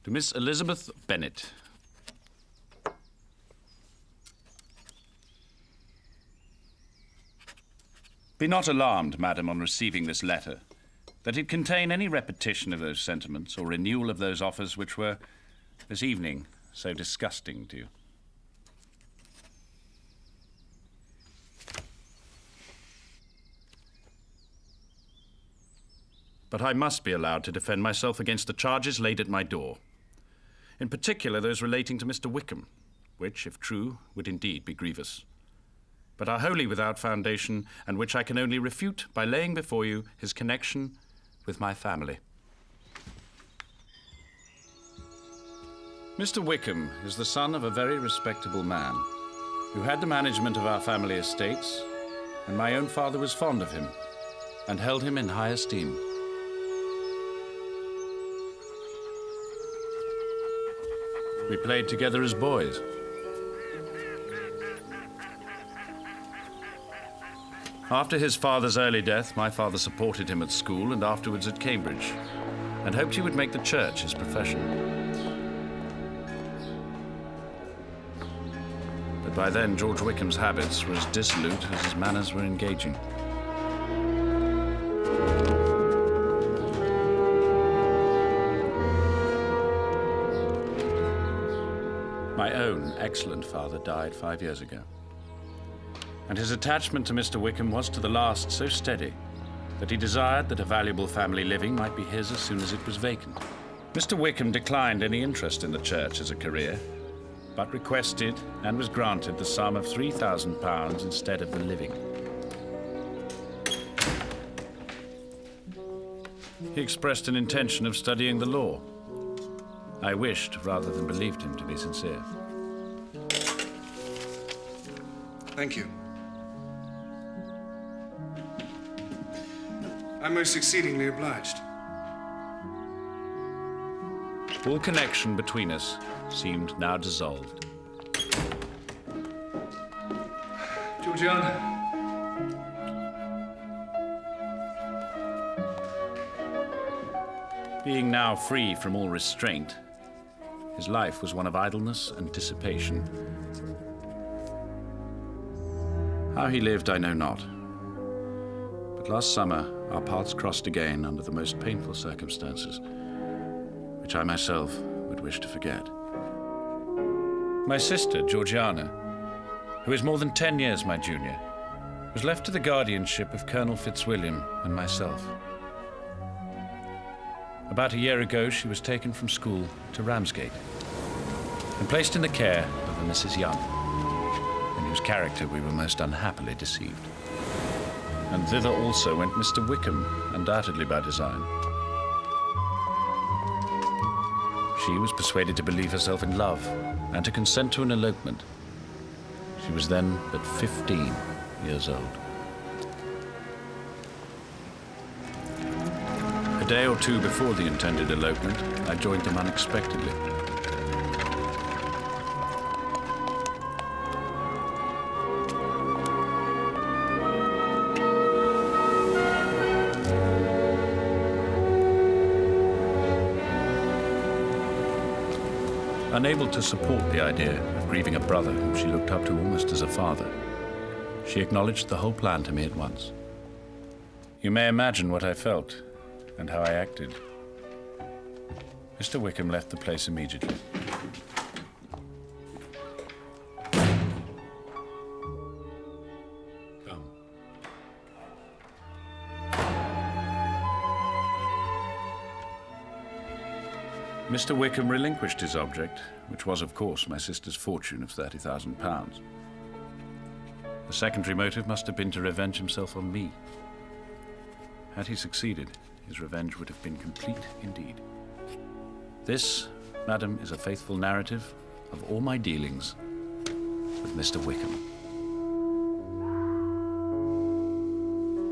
To Miss Elizabeth Bennet. Be not alarmed, madam, on receiving this letter, that it contain any repetition of those sentiments or renewal of those offers which were, this evening, so disgusting to you. But I must be allowed to defend myself against the charges laid at my door. In particular, those relating to Mr. Wickham, which, if true, would indeed be grievous, but are wholly without foundation, and which I can only refute by laying before you his connection with my family. Mr. Wickham is the son of a very respectable man, who had the management of our family estates, and my own father was fond of him, and held him in high esteem. We played together as boys. After his father's early death, my father supported him at school and afterwards at Cambridge, and hoped he would make the church his profession. But by then, George Wickham's habits were as dissolute as his manners were engaging. My own excellent father died 5 years ago, and his attachment to Mr. Wickham was to the last so steady that he desired that a valuable family living might be his as soon as it was vacant. Mr. Wickham declined any interest in the church as a career, but requested and was granted the sum of £3,000 instead of the living. He expressed an intention of studying the law. I wished, rather than believed him to be sincere. Thank you. I'm most exceedingly obliged. All connection between us seemed now dissolved. Georgiana. Being now free from all restraint, his life was one of idleness and dissipation. How he lived, I know not. But last summer, our paths crossed again under the most painful circumstances, which I myself would wish to forget. My sister, Georgiana, who is more than 10 years my junior, was left to the guardianship of Colonel Fitzwilliam and myself. About a year ago, she was taken from school to Ramsgate and placed in the care of a Mrs. Young, in whose character we were most unhappily deceived. And thither also went Mr. Wickham, undoubtedly by design. She was persuaded to believe herself in love and to consent to an elopement. She was then but 15 years old. A day or two before the intended elopement, I joined them unexpectedly. Unable to support the idea of grieving a brother whom she looked up to almost as a father, she acknowledged the whole plan to me at once. You may imagine what I felt and how I acted. Mr. Wickham left the place immediately. Come. Mr. Wickham relinquished his object, which was, of course, my sister's fortune of £30,000. The secondary motive must have been to revenge himself on me. Had he succeeded, his revenge would have been complete indeed. This, madam, is a faithful narrative of all my dealings with Mr. Wickham.